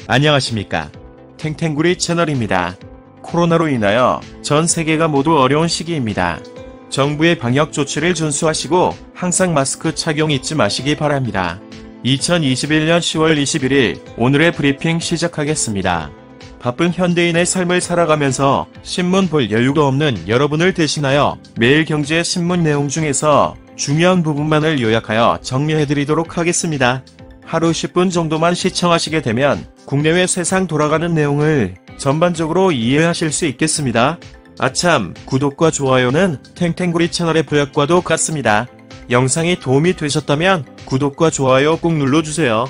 안녕하십니까. 탱탱구리 채널입니다. 코로나로 인하여 전 세계가 모두 어려운 시기입니다. 정부의 방역 조치를 준수하시고 항상 마스크 착용 잊지 마시기 바랍니다. 2021년 10월 21일 오늘의 브리핑 시작하겠습니다. 바쁜 현대인의 삶을 살아가면서 신문 볼 여유가 없는 여러분을 대신하여 매일경제 신문 내용 중에서 중요한 부분만을 요약하여 정리해드리도록 하겠습니다. 하루 10분 정도만 시청하시게 되면 국내외 세상 돌아가는 내용을 전반적으로 이해하실 수 있겠습니다. 아참, 구독과 좋아요는 탱탱구리 채널의 부역과도 같습니다. 영상이 도움이 되셨다면 구독과 좋아요 꼭 눌러주세요.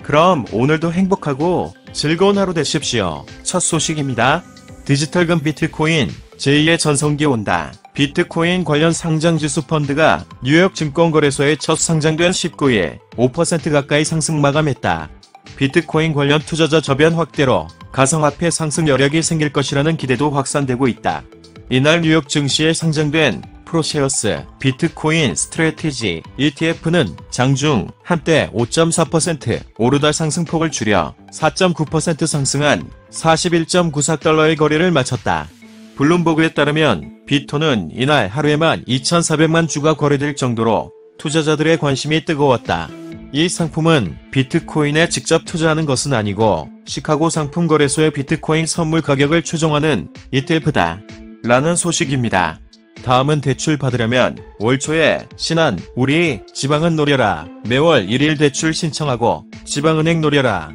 그럼 오늘도 행복하고 즐거운 하루 되십시오. 첫 소식입니다. 디지털금 비트코인 제2의 전성기 온다. 비트코인 관련 상장지수 펀드가 뉴욕 증권거래소에 첫 상장된 19일 5% 가까이 상승 마감했다. 비트코인 관련 투자자 저변 확대로 가상화폐 상승 여력이 생길 것이라는 기대도 확산되고 있다. 이날 뉴욕 증시에 상장된 프로세어스 비트코인 스트래티지 ETF는 장중 한때 5.4% 오르다 상승폭을 줄여 4.9% 상승한 41.94달러의 거래를 마쳤다. 블룸버그에 따르면 비토는 이날 하루에만 2,400만 주가 거래될 정도로 투자자들의 관심이 뜨거웠다. 이 상품은 비트코인에 직접 투자하는 것은 아니고 시카고 상품거래소의 비트코인 선물 가격을 추정하는 ETF다. 라는 소식입니다. 다음은 대출 받으려면 올 초에 신한, 우리, 지방은 노려라. 매월 1일 대출 신청하고 지방은행 노려라.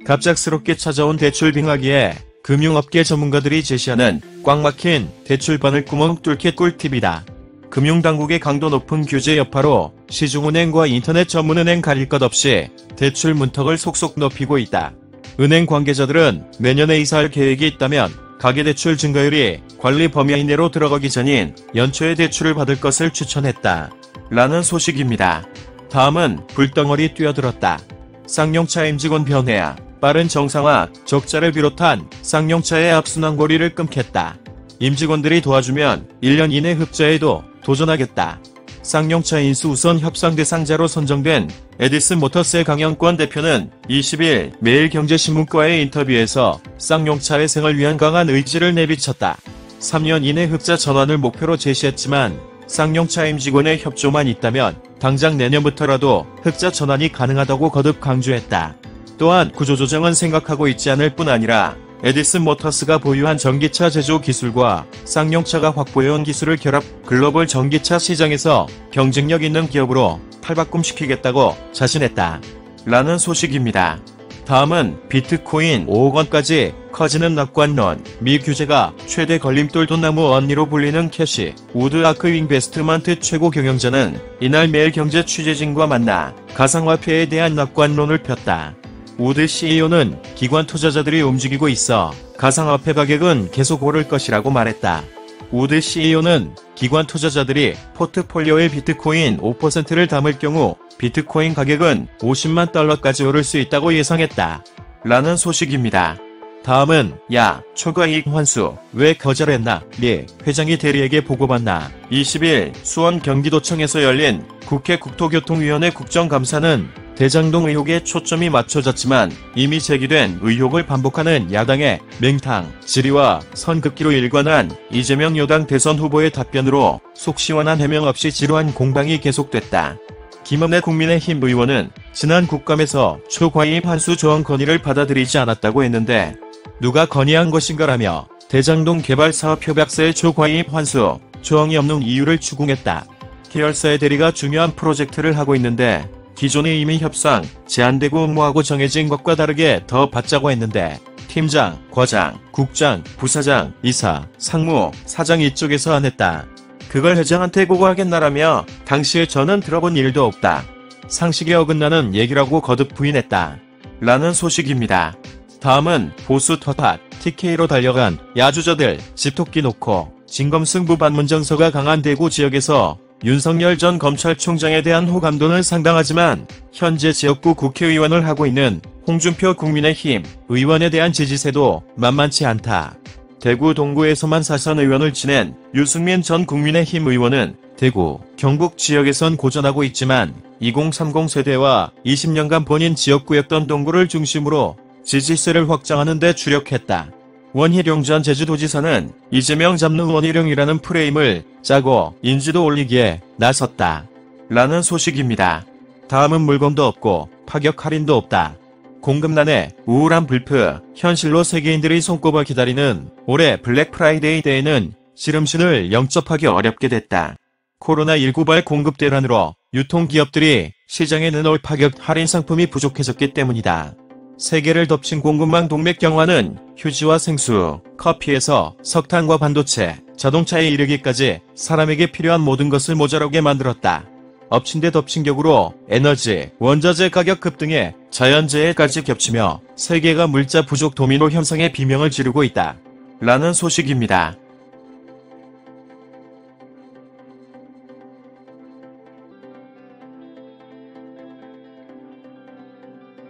갑작스럽게 찾아온 대출 빙하기에 금융업계 전문가들이 제시하는 꽉 막힌 대출 바늘구멍 뚫기 꿀팁이다. 금융당국의 강도 높은 규제 여파로 시중은행과 인터넷 전문은행 가릴 것 없이 대출 문턱을 속속 높이고 있다. 은행 관계자들은 내년에 이사할 계획이 있다면 가계대출 증가율이 관리 범위 이내로 들어가기 전인 연초에 대출을 받을 것을 추천했다. 라는 소식입니다. 다음은 불덩어리 뛰어들었다. 쌍용차 임직원 변호야. 빠른 정상화, 적자를 비롯한 쌍용차의 앞순환고리를 끊겠다. 임직원들이 도와주면 1년 이내 흑자에도 도전하겠다. 쌍용차 인수 우선 협상 대상자로 선정된 에디슨 모터스의 강영권 대표는 20일 매일경제신문과의 인터뷰에서 쌍용차의 생을 위한 강한 의지를 내비쳤다. 3년 이내 흑자 전환을 목표로 제시했지만 쌍용차 임직원의 협조만 있다면 당장 내년부터라도 흑자 전환이 가능하다고 거듭 강조했다. 또한 구조조정은 생각하고 있지 않을 뿐 아니라 에디슨 모터스가 보유한 전기차 제조 기술과 쌍용차가 확보해온 기술을 결합 글로벌 전기차 시장에서 경쟁력 있는 기업으로 탈바꿈시키겠다고 자신했다. 라는 소식입니다. 다음은 비트코인 5억 원까지 커지는 낙관론. 미 규제가 최대 걸림돌 돈나무 언니로 불리는 캐시 우드 아크 인베스트먼트 최고 경영자는 이날 매일경제 취재진과 만나 가상화폐에 대한 낙관론을 폈다. 우드 CEO는 기관 투자자들이 움직이고 있어 가상화폐 가격은 계속 오를 것이라고 말했다. 우드 CEO는 기관 투자자들이 포트폴리오에 비트코인 5%를 담을 경우 비트코인 가격은 50만 달러까지 오를 수 있다고 예상했다. 라는 소식입니다. 다음은 야, 초과이익 환수 왜 거절했나? 리 회장이 대리에게 보고받나? 20일 수원 경기도청에서 열린 국회 국토교통위원회 국정감사는 대장동 의혹에 초점이 맞춰졌지만 이미 제기된 의혹을 반복하는 야당의 맹탕, 질의와 선긋기로 일관한 이재명 여당 대선 후보의 답변으로 속 시원한 해명 없이 지루한 공방이 계속됐다. 김은혜 국민의힘 의원은 지난 국감에서 초과이익 환수 조항 건의를 받아들이지 않았다고 했는데 누가 건의한 것인가라며 대장동 개발사업 협약서의 초과이익 환수 조항이 없는 이유를 추궁했다. 계열사의 대리가 중요한 프로젝트를 하고 있는데 기존에 이미 협상, 제안되고 응모하고 정해진 것과 다르게 더 받자고 했는데 팀장, 과장, 국장, 부사장, 이사, 상무, 사장 이쪽에서 안 했다. 그걸 회장한테 보고하겠나라며 당시에 저는 들어본 일도 없다. 상식에 어긋나는 얘기라고 거듭 부인했다. 라는 소식입니다. 다음은 보수 텃밭, TK로 달려간 야주저들 집토끼 놓고 진검승부 반문정서가 강한 대구 지역에서 윤석열 전 검찰총장에 대한 호감도는 상당하지만 현재 지역구 국회의원을 하고 있는 홍준표 국민의힘 의원에 대한 지지세도 만만치 않다. 대구 동구에서만 사선 의원을 지낸 유승민 전 국민의힘 의원은 대구, 경북 지역에선 고전하고 있지만 2030 세대와 20년간 본인 지역구였던 동구를 중심으로 지지세를 확장하는 데 주력했다. 원희룡 전 제주도지사는 이재명 잡는 원희룡이라는 프레임을 짜고 인지도 올리기에 나섰다. 라는 소식입니다. 다음은 물건도 없고 파격 할인도 없다. 공급난에 우울한 불프, 현실로 세계인들이 손꼽아 기다리는 올해 블랙 프라이데이 때에는 시름신을 영접하기 어렵게 됐다. 코로나19발 공급 대란으로 유통기업들이 시장에 내놓을 파격 할인 상품이 부족해졌기 때문이다. 세계를 덮친 공급망 동맥경화는 휴지와 생수, 커피에서 석탄과 반도체, 자동차에 이르기까지 사람에게 필요한 모든 것을 모자라게 만들었다. 엎친 데 덮친 격으로 에너지, 원자재 가격 급등에 자연재해까지 겹치며 세계가 물자 부족 도미노 현상의 비명을 지르고 있다. 라는 소식입니다.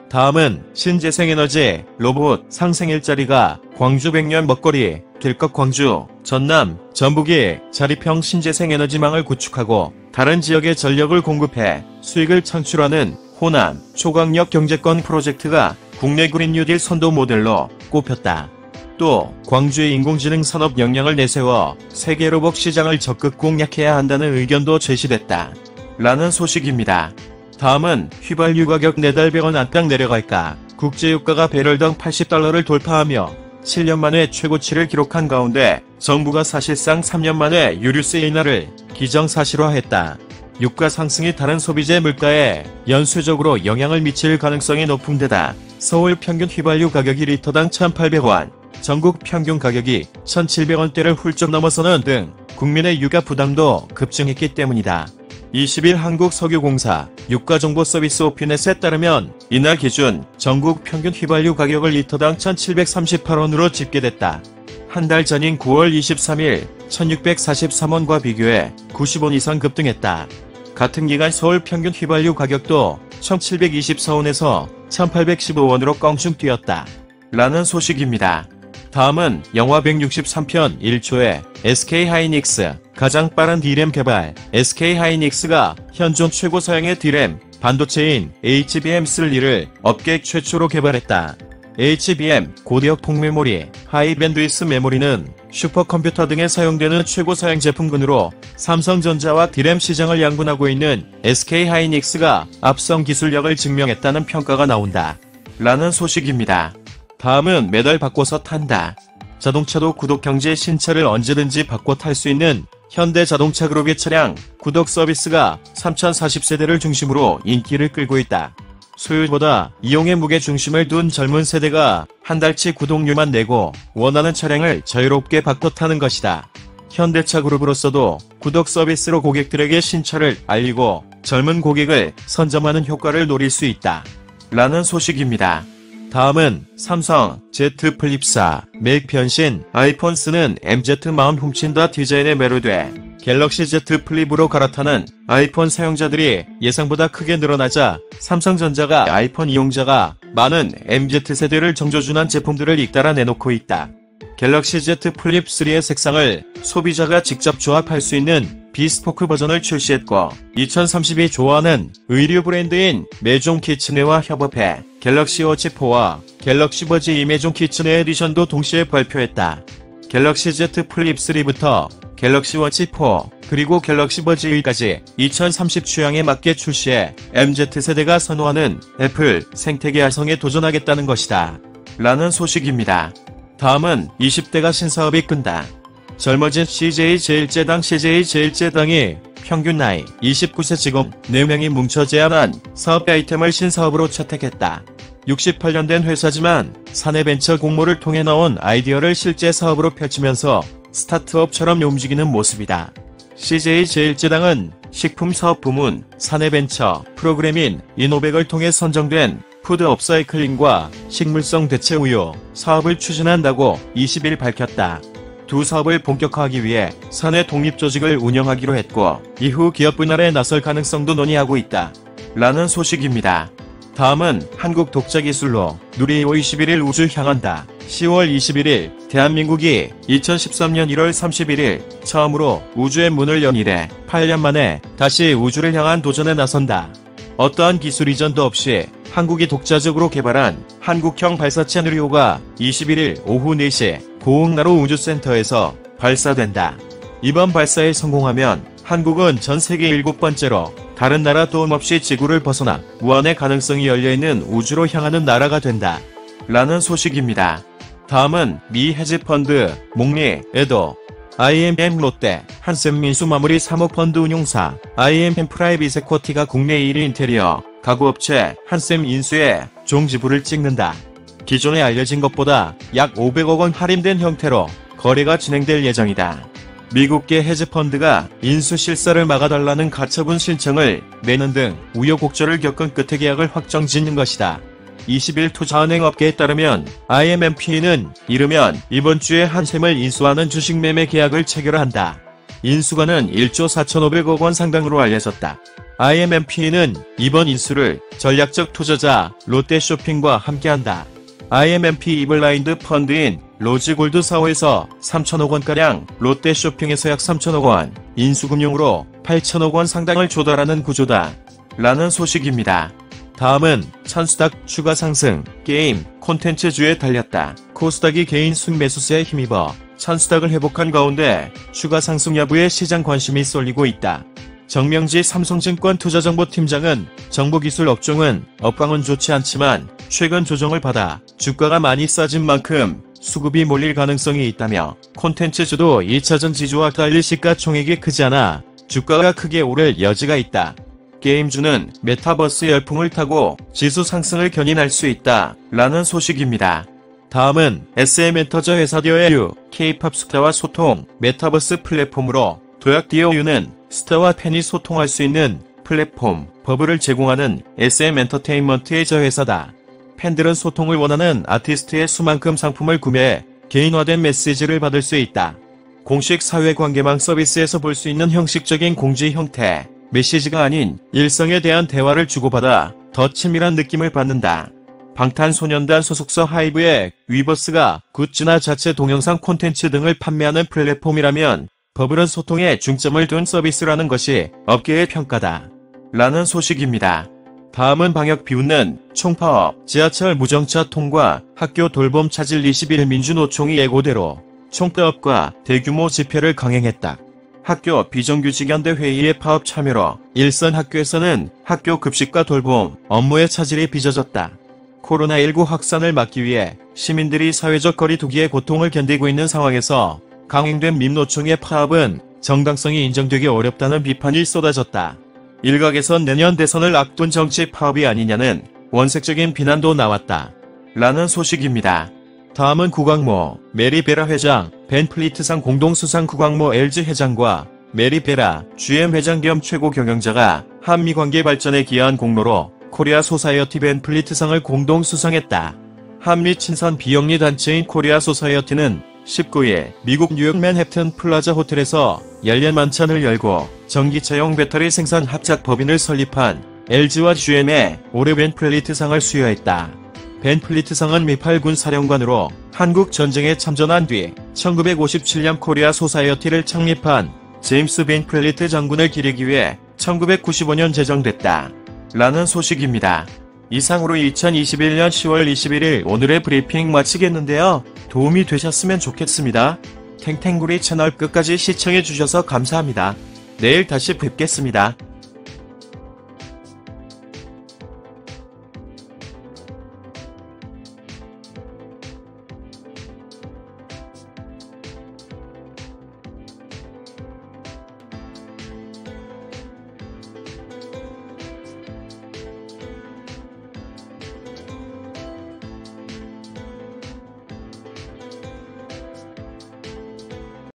다음은 신재생에너지 로봇 상생 일자리가 광주 백년 먹거리 될 것. 광주, 전남, 전북이 자립형 신재생에너지망을 구축하고 다른 지역에 전력을 공급해 수익을 창출하는 호남 초강력 경제권 프로젝트가 국내 그린 뉴딜 선도 모델로 꼽혔다. 또 광주의 인공지능 산업 역량을 내세워 세계 로봇 시장을 적극 공략해야 한다는 의견도 제시됐다. 라는 소식입니다. 다음은 휘발유 가격 내달 100원 안팎 내려갈까. 국제유가가 배럴당 $80를 돌파하며 7년 만에 최고치를 기록한 가운데 정부가 사실상 3년 만에 유류세 인하를 기정사실화했다. 유가 상승이 다른 소비재 물가에 연쇄적으로 영향을 미칠 가능성이 높은 데다 서울 평균 휘발유 가격이 리터당 1,800원, 전국 평균 가격이 1,700원대를 훌쩍 넘어서는 등 국민의 유가 부담도 급증했기 때문이다. 20일 한국석유공사 유가정보서비스 오피넷에 따르면 이날 기준 전국 평균 휘발유 가격을 리터당 1,738원으로 집계됐다. 한 달 전인 9월 23일 1,643원과 비교해 90원 이상 급등했다. 같은 기간 서울 평균 휘발유 가격도 1,724원에서 1,815원으로 껑충 뛰었다. 라는 소식입니다. 다음은 영화 163편 1초의 SK하이닉스 가장 빠른 D램 개발. SK하이닉스가 현존 최고 사양의 D램 반도체인 HBM3를 업계 최초로 개발했다. HBM 고대역 통메모리, 하이밴드위스 메모리는 슈퍼컴퓨터 등에 사용되는 최고 사양 제품군으로 삼성전자와 D램 시장을 양분하고 있는 SK하이닉스가 앞선 기술력을 증명했다는 평가가 나온다. 라는 소식입니다. 다음은 매달 바꿔서 탄다. 자동차도 구독 경제 신차를 언제든지 바꿔 탈 수 있는 현대자동차그룹의 차량 구독 서비스가 3040세대를 중심으로 인기를 끌고 있다. 소유보다 이용에 무게 중심을 둔 젊은 세대가 한 달치 구독료만 내고 원하는 차량을 자유롭게 바꿔 타는 것이다. 현대차그룹으로서도 구독 서비스로 고객들에게 신차를 알리고 젊은 고객을 선점하는 효과를 노릴 수 있다. 라는 소식입니다. 다음은 삼성 Z 플립4 맥 변신. 아이폰 쓰는 MZ 마음 훔친다 디자인에 매료돼 갤럭시 Z 플립으로 갈아타는 아이폰 사용자들이 예상보다 크게 늘어나자 삼성전자가 아이폰 이용자가 많은 MZ세대를 정조준한 제품들을 잇따라 내놓고 있다. 갤럭시 Z 플립 3의 색상을 소비자가 직접 조합할 수 있는 비스포크 버전을 출시했고 2030이 좋아하는 의류 브랜드인 메종 키츠네와 협업해 갤럭시 워치 4와 갤럭시 버즈 이메종 키츠네 에디션도 동시에 발표했다. 갤럭시 Z 플립 3부터 갤럭시 워치 4 그리고 갤럭시 버즈 1까지 2030 취향에 맞게 출시해 MZ세대가 선호하는 애플 생태계 활성에 도전하겠다는 것이다. 라는 소식입니다. 다음은 20대가 신사업이 끈다. 젊어진 CJ-제일제당 CJ-제일제당이 평균 나이 29세 직원 4명이 뭉쳐 제안한 사업 아이템을 신사업으로 채택했다. 68년 된 회사지만 사내벤처 공모를 통해 나온 아이디어를 실제 사업으로 펼치면서 스타트업처럼 움직이는 모습이다. CJ-제일제당은 식품사업 부문 사내벤처 프로그램인 이노백을 통해 선정된 푸드 업사이클링과 식물성 대체 우유 사업을 추진한다고 20일 밝혔다. 두 사업을 본격화하기 위해 사내 독립조직을 운영하기로 했고 이후 기업 분할에 나설 가능성도 논의하고 있다. 라는 소식입니다. 다음은 한국 독자기술로 누리호 21일 우주 향한다. 10월 21일 대한민국이 2013년 1월 31일 처음으로 우주의 문을 연 이래 8년 만에 다시 우주를 향한 도전에 나선다. 어떠한 기술 이전도 없이 한국이 독자적으로 개발한 한국형 발사체 누리호가 21일 오후 4시 고흥나로 우주센터에서 발사된다. 이번 발사에 성공하면 한국은 전 세계 7번째로 다른 나라 도움 없이 지구를 벗어나 무한의 가능성이 열려있는 우주로 향하는 나라가 된다. 라는 소식입니다. 다음은 미 헤지펀드 목리 에도 IMM 롯데 한샘 인수 마무리 3억 펀드 운용사 IMM 프라이빗 에쿼티가 국내 1위 인테리어 가구업체 한샘 인수에 종지부를 찍는다. 기존에 알려진 것보다 약 500억 원 할인된 형태로 거래가 진행될 예정이다. 미국계 헤지펀드가 인수 실사를 막아달라는 가처분 신청을 내는 등 우여곡절을 겪은 끝에 계약을 확정 짓는 것이다. 20일 투자은행 업계에 따르면 IMMP는 이르면 이번 주에 한샘을 인수하는 주식 매매 계약을 체결한다. 인수가는 1조 4,500억 원 상당으로 알려졌다. IMMP는 이번 인수를 전략적 투자자 롯데쇼핑과 함께한다. IMMP 이블라인드 펀드인 로지골드 사호에서 3천억 원가량, 롯데쇼핑에서 약 3천억 원, 인수금융으로 8천억 원 상당을 조달하는 구조다. 라는 소식입니다. 다음은 천수닥 추가 상승, 게임, 콘텐츠주에 달렸다. 코스닥이 개인 순매수세에 힘입어 천수닥을 회복한 가운데 추가 상승 여부에 시장 관심이 쏠리고 있다. 정명지 삼성증권 투자정보팀장은 정보기술 업종은 업황은 좋지 않지만 최근 조정을 받아 주가가 많이 싸진 만큼 수급이 몰릴 가능성이 있다며 콘텐츠주도 2차전 지주와 달리 시가총액이 크지 않아 주가가 크게 오를 여지가 있다. 게임주는 메타버스 열풍을 타고 지수 상승을 견인할 수 있다. 라는 소식입니다. 다음은 SM엔터저 회사 디어유 K-팝 스타와 소통 메타버스 플랫폼으로 도약 디어유는 스타와 팬이 소통할 수 있는 플랫폼 버블을 제공하는 SM엔터테인먼트의 저회사다. 팬들은 소통을 원하는 아티스트의 수만큼 상품을 구매해 개인화된 메시지를 받을 수 있다. 공식 사회관계망 서비스에서 볼 수 있는 형식적인 공지 형태, 메시지가 아닌 일상에 대한 대화를 주고받아 더 친밀한 느낌을 받는다. 방탄소년단 소속사 하이브의 위버스가 굿즈나 자체 동영상 콘텐츠 등을 판매하는 플랫폼이라면 버블은 소통에 중점을 둔 서비스라는 것이 업계의 평가다. 라는 소식입니다. 다음은 방역 비웃는 총파업, 지하철 무정차 통과, 학교 돌봄 차질 21일 민주노총이 예고대로 총파업과 대규모 집회를 강행했다. 학교 비정규직연대 회의의 파업 참여로 일선 학교에서는 학교 급식과 돌봄 업무의 차질이 빚어졌다. 코로나19 확산을 막기 위해 시민들이 사회적 거리 두기의 고통을 견디고 있는 상황에서 강행된 민노총의 파업은 정당성이 인정되기 어렵다는 비판이 쏟아졌다. 일각에선 내년 대선을 앞둔 정치 파업이 아니냐는 원색적인 비난도 나왔다. 라는 소식입니다. 다음은 구광모, 메리 베라 회장, 벤플리트상 공동수상 구광모 LG 회장과 메리 베라 GM 회장 겸 최고 경영자가 한미관계 발전에 기여한 공로로 코리아 소사이어티 벤플리트상을 공동수상했다. 한미 친선 비영리 단체인 코리아 소사이어티는 19일 미국 뉴욕 맨해튼 플라자 호텔에서 연례 만찬을 열고 전기차용 배터리 생산 합작 법인을 설립한 LG와 GM에 올해 벤플리트상을 수여했다. 벤플리트상은 미팔군 사령관으로 한국 전쟁에 참전한 뒤 1957년 코리아 소사이어티를 창립한 제임스 벤플리트 장군을 기리기 위해 1995년 제정됐다. 라는 소식입니다. 이상으로 2021년 10월 21일 오늘의 브리핑 마치겠는데요. 도움이 되셨으면 좋겠습니다. 탱탱구리 채널 끝까지 시청해주셔서 감사합니다. 내일 다시 뵙겠습니다.